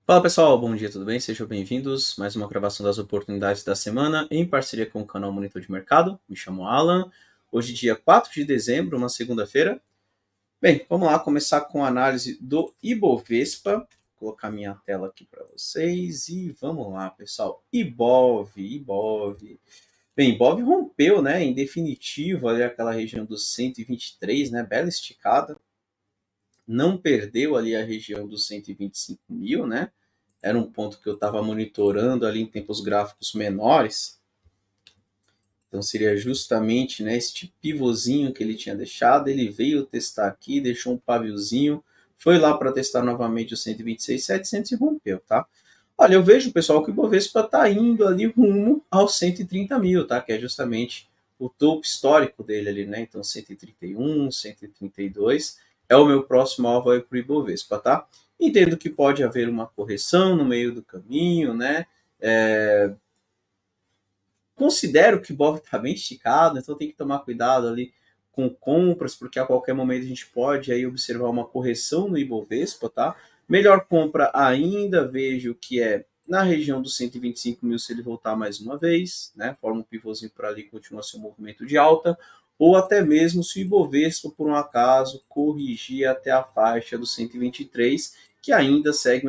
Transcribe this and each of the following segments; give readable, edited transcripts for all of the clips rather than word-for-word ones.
Fala pessoal, bom dia, tudo bem? Sejam bem-vindos. Mais uma gravação das oportunidades da semana em parceria com o canal Monitor de Mercado. Me chamo Alan. Hoje, dia 4 de dezembro, uma segunda-feira. Bem, vamos lá começar com a análise do Ibovespa. Vou colocar minha tela aqui para vocês e vamos lá, pessoal. Ibov. Bem, Ibov rompeu, né, em definitivo ali aquela região dos 123, né, bela esticada. Não perdeu ali a região dos 125 mil, né? Era um ponto que eu estava monitorando ali em tempos gráficos menores. Então seria justamente, né, este pivôzinho que ele tinha deixado. Ele veio testar aqui, deixou um paviozinho, foi lá para testar novamente o 126.700 e rompeu, tá? Olha, eu vejo, pessoal, que o Bovespa está indo ali rumo aos 130 mil, tá? Que é justamente o topo histórico dele ali, né? Então 131, 132 é o meu próximo alvo aí para o Ibovespa, tá? Entendo que pode haver uma correção no meio do caminho, né? Considero que o Ibov está bem esticado, então tem que tomar cuidado ali com compras, porque a qualquer momento a gente pode aí observar uma correção no Ibovespa, tá? Melhor compra ainda vejo que é na região dos 125 mil se ele voltar mais uma vez, né? Forma um pivôzinho para ali, continua seu movimento de alta, ou até mesmo se o Ibovespa, por um acaso, corrigir até a faixa dos 123, que ainda segue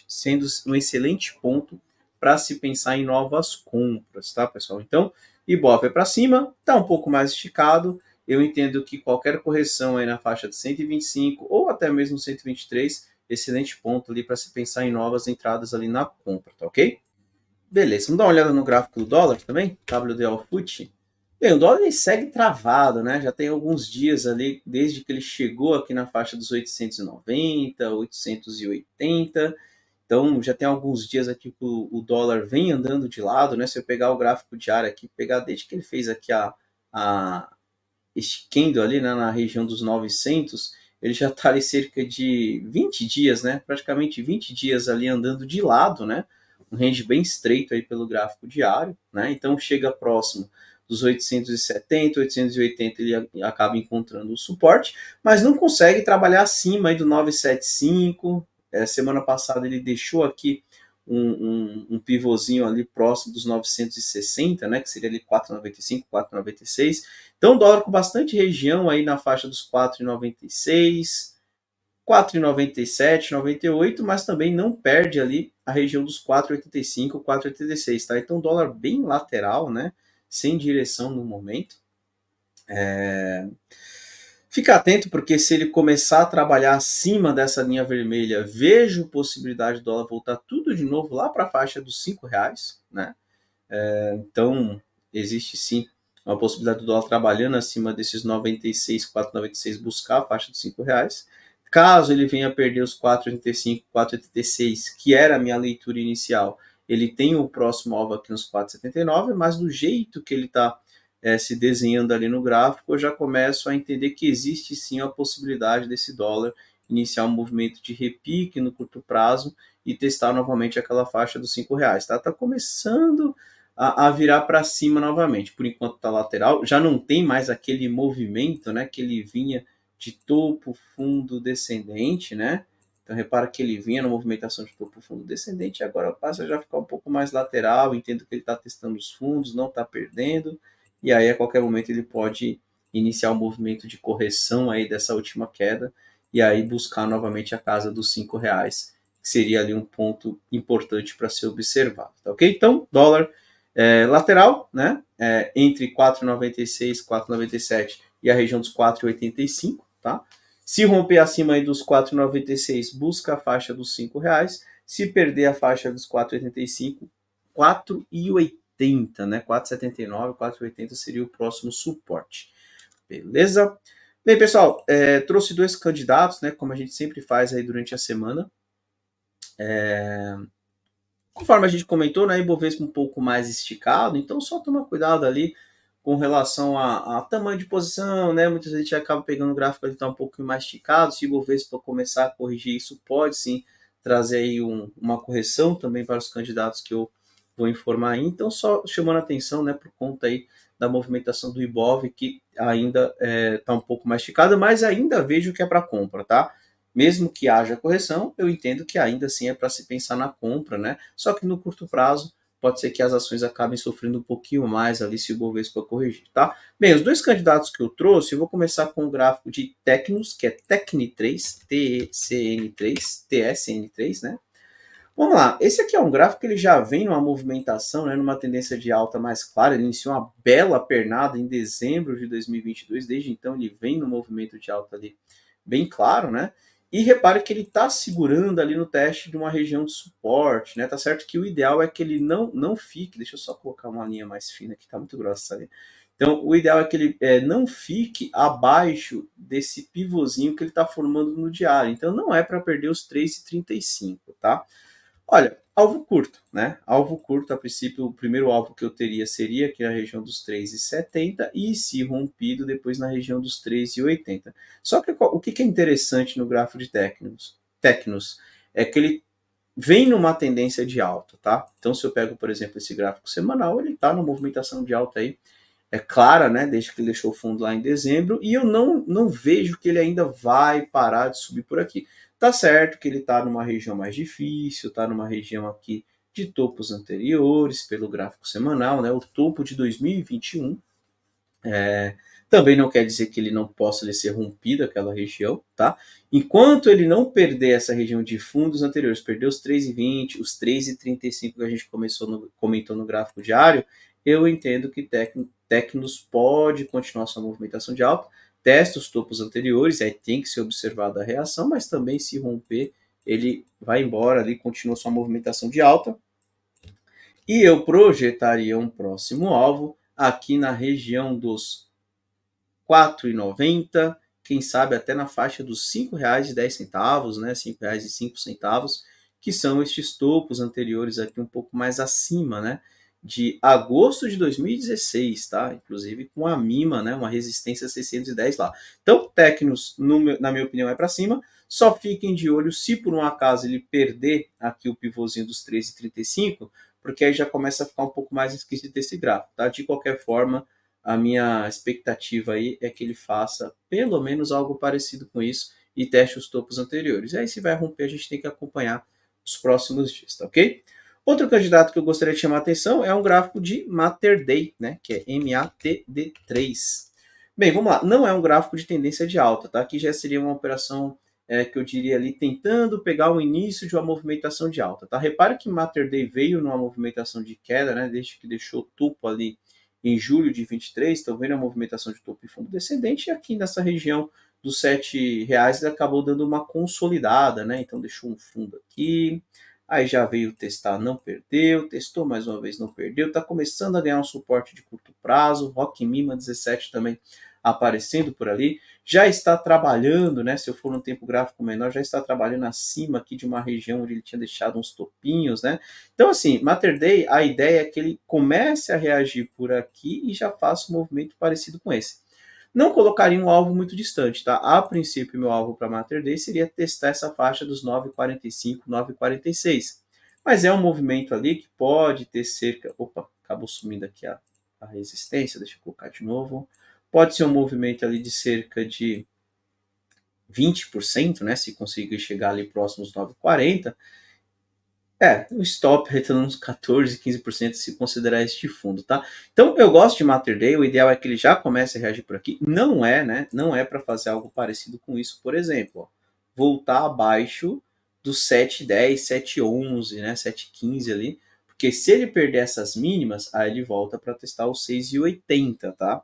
sendo um excelente ponto para se pensar em novas compras, tá, pessoal? Então, Ibov é para cima, está um pouco mais esticado. Eu entendo que qualquer correção aí na faixa de 125 ou até mesmo 123, excelente ponto ali para se pensar em novas entradas ali na compra, tá ok? Beleza, vamos dar uma olhada no gráfico do dólar também, WDO FUT. Bem, o dólar ele segue travado, né? Já tem alguns dias ali, desde que ele chegou aqui na faixa dos 890, 880. Então, já tem alguns dias aqui que o dólar vem andando de lado, né? Se eu pegar o gráfico diário aqui, pegar desde que ele fez aqui a este candle ali, né, na região dos 900, ele já está ali cerca de 20 dias, né? Praticamente 20 dias ali andando de lado, né? Um range bem estreito aí pelo gráfico diário, né? Então, chega próximo dos 870, 880, ele acaba encontrando o suporte, mas não consegue trabalhar acima aí do 975. Semana passada ele deixou aqui um pivôzinho ali próximo dos 960, né, que seria ali 4,95, 4,96. Então, dólar com bastante região aí na faixa dos 4,96, 4,97, 98, mas também não perde ali a região dos 4,85, 4,86, tá? Então, dólar bem lateral, né, sem direção no momento. Fica atento, porque se ele começar a trabalhar acima dessa linha vermelha, vejo possibilidade do dólar voltar tudo de novo lá para a faixa dos R$ 5, né? Então, existe sim uma possibilidade do dólar trabalhando acima desses 96, 4,96, buscar a faixa dos R$ 5. Caso ele venha a perder os 4,85, 4,86, que era a minha leitura inicial, ele tem o próximo alvo aqui nos 4,79, mas do jeito que ele está se desenhando ali no gráfico, eu já começo a entender que existe sim a possibilidade desse dólar iniciar um movimento de repique no curto prazo e testar novamente aquela faixa dos R$ 5. Tá começando a virar para cima novamente. Por enquanto está lateral, já não tem mais aquele movimento, né, que ele vinha de topo, fundo, descendente, né? Então repara que ele vinha na movimentação de topo, fundo, descendente, e agora passa a já ficar um pouco mais lateral. Entendo que ele está testando os fundos, não está perdendo, e aí a qualquer momento ele pode iniciar um movimento de correção aí dessa última queda, e aí buscar novamente a casa dos R$ 5, que seria ali um ponto importante para ser observado, tá ok? Então, dólar lateral, né? Entre 4,96, 4,97 e a região dos 4,85, tá? Se romper acima aí dos 4,96, busca a faixa dos R$ 5. Se perder a faixa dos 4,85, 4,80, né? 4,79, 4,80 seria o próximo suporte. Beleza? Bem, pessoal, trouxe dois candidatos, né? Como a gente sempre faz aí durante a semana. Conforme a gente comentou, né, Ibovespa um pouco mais esticado, então só toma cuidado ali com relação a tamanho de posição, né? Muitas vezes a gente acaba pegando o gráfico que está um pouco mais esticado. Se o Ibovespa começar a corrigir, isso pode sim trazer aí uma correção também para os candidatos que eu vou informar aí. Então, só chamando a atenção, né, por conta aí da movimentação do Ibov, que ainda está um pouco mais esticada, mas ainda vejo que é para compra, tá? mesmo que haja correção, eu entendo que ainda assim é para se pensar na compra, né? Só que no curto prazo, pode ser que as ações acabem sofrendo um pouquinho mais ali se o Bovespa corrigir, tá? Bem, os dois candidatos que eu trouxe, eu vou começar com o gráfico de Tecnos, que é Tecni3, TECN3, TSN3, né? Vamos lá, esse aqui é um gráfico que ele já vem numa movimentação, né, numa tendência de alta mais clara, ele iniciou uma bela pernada em dezembro de 2022, desde então ele vem no movimento de alta ali bem claro, né? E repare que ele está segurando ali no teste de uma região de suporte, né? Tá certo que o ideal é que ele não fique, deixa eu só colocar uma linha mais fina que tá muito grossa ali. Então, o ideal é que ele não fique abaixo desse pivôzinho que ele está formando no diário. Então, não é para perder os 3,35, tá? Olha, alvo curto, né? Alvo curto, a princípio, o primeiro alvo que eu teria seria aqui na região dos 3,70 e se rompido depois na região dos 3,80. Só que o que é interessante no gráfico de Tecnos é que ele vem numa tendência de alta, tá? Então, se eu pego, por exemplo, esse gráfico semanal, ele está numa movimentação de alta aí, é clara, né? Desde que ele deixou o fundo lá em dezembro, e eu não vejo que ele ainda vai parar de subir por aqui. Tá certo que ele está numa região mais difícil, está numa região aqui de topos anteriores, pelo gráfico semanal, né? O topo de 2021. Também não quer dizer que ele não possa ser rompido, aquela região, tá? Enquanto ele não perder essa região de fundos anteriores, perder os 3,20, os 3,35 que a gente comentou no gráfico diário, eu entendo que Tecnos pode continuar sua movimentação de alta, testa os topos anteriores, aí tem que ser observada a reação, mas também se romper, ele vai embora ali, continua sua movimentação de alta. E eu projetaria um próximo alvo aqui na região dos R$ 4,90, quem sabe até na faixa dos R$ 5,10, né? R$ 5,05, que são estes topos anteriores aqui um pouco mais acima, né? De agosto de 2016, tá? Inclusive com a mínima, né? Uma resistência 610 lá. Então, Tecnos, na minha opinião, é para cima. Só fiquem de olho se por um acaso ele perder aqui o pivôzinho dos 13,35, porque aí já começa a ficar um pouco mais esquisito esse gráfico, tá? De qualquer forma, a minha expectativa aí é que ele faça pelo menos algo parecido com isso e teste os topos anteriores. E aí, se vai romper, a gente tem que acompanhar os próximos dias, tá ok? Outro candidato que eu gostaria de chamar a atenção é um gráfico de Mater Day, né? Que é MATD3. Bem, vamos lá. Não é um gráfico de tendência de alta, tá? Aqui já seria uma operação que eu diria ali tentando pegar o início de uma movimentação de alta, tá? Repare que Mater Day veio numa movimentação de queda, né? Desde que deixou o topo ali em julho de 23, estão vendo a movimentação de topo e fundo descendente, e aqui nessa região dos R$ 7 ele acabou dando uma consolidada, né? Então deixou um fundo aqui, aí já veio testar, não perdeu, testou mais uma vez, não perdeu, está começando a ganhar um suporte de curto prazo, Rock Mima 17 também aparecendo por ali, já está trabalhando, né? Se eu for num tempo gráfico menor, já está trabalhando acima aqui de uma região onde ele tinha deixado uns topinhos, né? Então, assim, Mater Day, a ideia é que ele comece a reagir por aqui e já faça um movimento parecido com esse. Não colocaria um alvo muito distante, tá? A princípio, meu alvo para Mater Day seria testar essa faixa dos 9,45, 9,46. Mas é um movimento ali que pode ter cerca. Opa, acabou sumindo aqui a resistência, deixa eu colocar de novo. Pode ser um movimento ali de cerca de 20%, né? Se conseguir chegar ali próximo aos 9,40. O stop retornando uns 14, 15% se considerar este fundo, tá? Então, eu gosto de Mater Day, o ideal é que ele já comece a reagir por aqui. Não é, né? Não é para fazer algo parecido com isso, por exemplo, ó, voltar abaixo dos 7,10, 7,11, né? 7,15 ali, porque se ele perder essas mínimas, aí ele volta para testar os 6,80, tá?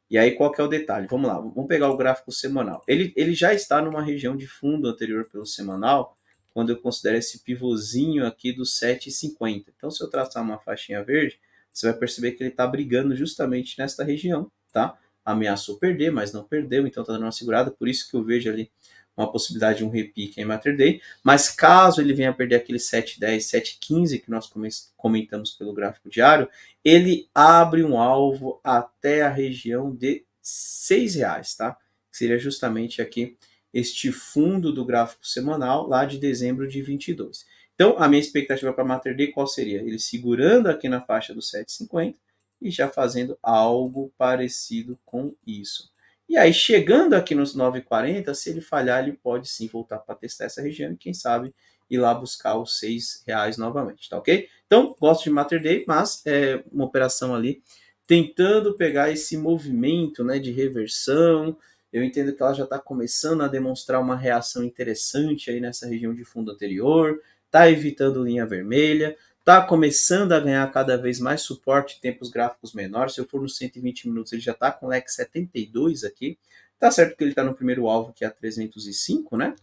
E aí, qual que é o detalhe? Vamos lá, vamos pegar o gráfico semanal. Ele já está numa região de fundo anterior pelo semanal, quando eu considero esse pivôzinho aqui do 7,50. Então, se eu traçar uma faixinha verde, você vai perceber que ele está brigando justamente nesta região, tá? Ameaçou perder, mas não perdeu, então está dando uma segurada, por isso que eu vejo ali uma possibilidade de um repique em Mater Day, mas caso ele venha a perder aquele 7,10, 7,15 que nós comentamos pelo gráfico diário, ele abre um alvo até a região de R$ 6, tá? Que seria justamente aqui este fundo do gráfico semanal lá de dezembro de 22. Então, a minha expectativa para Mater Day qual seria? Ele segurando aqui na faixa do 7,50 e já fazendo algo parecido com isso. E aí, chegando aqui nos 9,40, se ele falhar, ele pode sim voltar para testar essa região e quem sabe ir lá buscar os R$ 6 novamente, tá ok? Então, gosto de Mater Day, mas é uma operação ali tentando pegar esse movimento, né, de reversão. Eu entendo que ela já está começando a demonstrar uma reação interessante aí nessa região de fundo anterior, está evitando linha vermelha, está começando a ganhar cada vez mais suporte em tempos gráficos menores. Se eu for nos 120 minutos, ele já está com leque 72 aqui. Tá certo que ele está no primeiro alvo, que é a 305, né?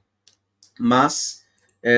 Mas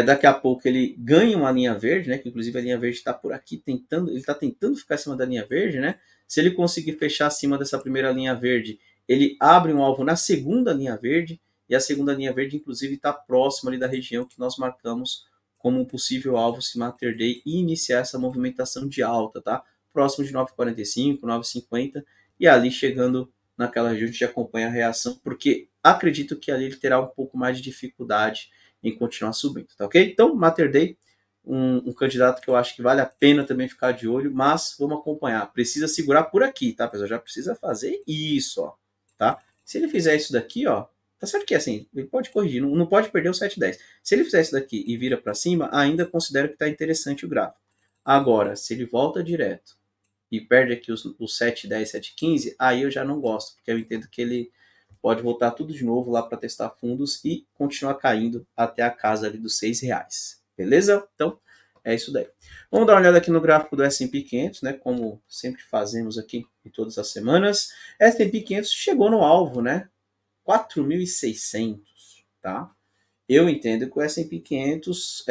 daqui a pouco ele ganha uma linha verde, né? Que inclusive a linha verde está por aqui tentando, ele está tentando ficar acima da linha verde, né? Se ele conseguir fechar acima dessa primeira linha verde, ele abre um alvo na segunda linha verde, e a segunda linha verde, inclusive, está próxima ali da região que nós marcamos como um possível alvo se Mater Day e iniciar essa movimentação de alta, tá? Próximo de 9,45, 9,50, e ali chegando naquela região a gente acompanha a reação, porque acredito que ali ele terá um pouco mais de dificuldade em continuar subindo, tá ok? Então, Mater Day, um candidato que eu acho que vale a pena também ficar de olho, mas vamos acompanhar. Precisa segurar por aqui, tá, pessoal? Já precisa fazer isso, ó, tá? Se ele fizer isso daqui, ó, tá certo que assim, ele pode corrigir, não pode perder o 7,10. Se ele fizer isso daqui e vira para cima, ainda considero que tá interessante o gráfico. Agora, se ele volta direto e perde aqui os 7,10, 7,15, aí eu já não gosto, porque eu entendo que ele pode voltar tudo de novo lá para testar fundos e continuar caindo até a casa ali dos R$ 6. Beleza? Então, é isso daí. Vamos dar uma olhada aqui no gráfico do S&P 500, né? Como sempre fazemos aqui em todas as semanas. S&P 500 chegou no alvo, né? 4.600, tá? Eu entendo que o S&P 500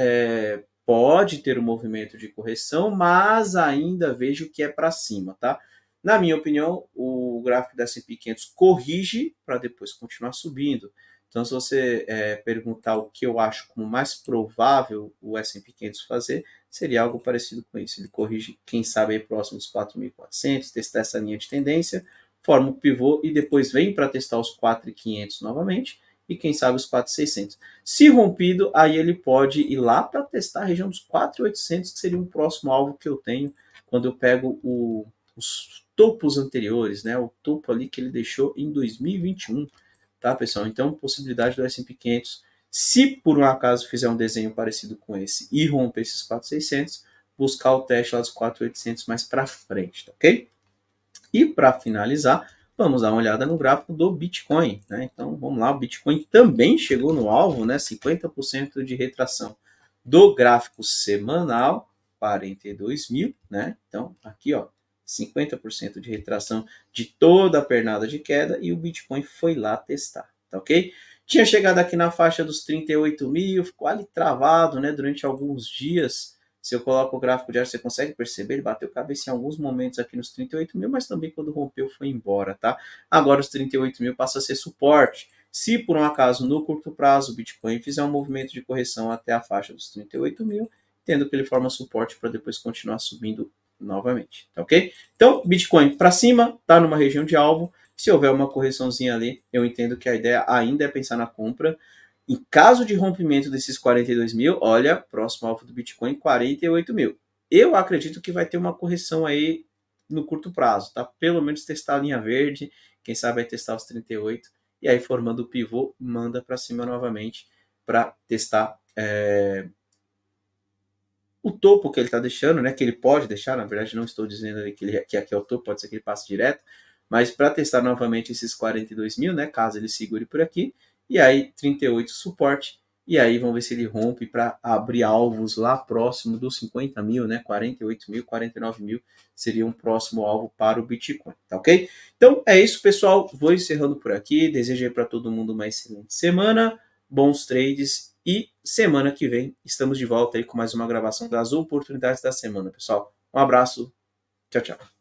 pode ter um movimento de correção, mas ainda vejo que é para cima, tá? Na minha opinião, o gráfico da S&P 500 corrige para depois continuar subindo. Então, se você perguntar o que eu acho como mais provável o S&P 500 fazer, seria algo parecido com isso. Ele corrige, quem sabe, aí próximo dos 4.400, testar essa linha de tendência, forma o pivô e depois vem para testar os 4.500 novamente e quem sabe os 4.600. Se rompido, aí ele pode ir lá para testar a região dos 4.800, que seria um próximo alvo que eu tenho quando eu pego os topos anteriores, né? O topo ali que ele deixou em 2021, tá, pessoal? Então, possibilidade do S&P 500, se por um acaso fizer um desenho parecido com esse e romper esses 4.600, buscar o teste lá dos 4.800 mais para frente, tá ok? E para finalizar, vamos dar uma olhada no gráfico do Bitcoin, né? Então, vamos lá, o Bitcoin também chegou no alvo, né? 50% de retração do gráfico semanal, 42 mil, né? Então, aqui, ó, 50% de retração de toda a pernada de queda e o Bitcoin foi lá testar, tá ok? Tinha chegado aqui na faixa dos 38 mil, ficou ali travado, né? Durante alguns dias. Se eu coloco o gráfico diário, você consegue perceber, ele bateu cabeça em alguns momentos aqui nos 38 mil, mas também quando rompeu foi embora, tá? Agora os 38 mil passa a ser suporte. Se por um acaso no curto prazo o Bitcoin fizer um movimento de correção até a faixa dos 38 mil, tendo que ele forma suporte para depois continuar subindo novamente, tá ok? Então, Bitcoin para cima, tá numa região de alvo. Se houver uma correçãozinha ali, eu entendo que a ideia ainda é pensar na compra. Em caso de rompimento desses 42 mil, olha, próximo alvo do Bitcoin, 48 mil. Eu acredito que vai ter uma correção aí no curto prazo, tá? Pelo menos testar a linha verde, quem sabe vai testar os 38, e aí formando o pivô, manda para cima novamente para testar o topo que ele está deixando, né? Que ele pode deixar, na verdade, não estou dizendo que aqui é o topo, pode ser que ele passe direto, mas para testar novamente esses 42 mil, né? Caso ele segure por aqui, e aí 38 suporte, e aí vamos ver se ele rompe para abrir alvos lá próximo dos 50 mil, né? 48 mil, 49 mil seria um próximo alvo para o Bitcoin, tá ok? Então é isso, pessoal. Vou encerrando por aqui. Desejo para todo mundo uma excelente semana, bons trades e semana que vem estamos de volta aí com mais uma gravação das oportunidades da semana, pessoal. Um abraço. Tchau, tchau.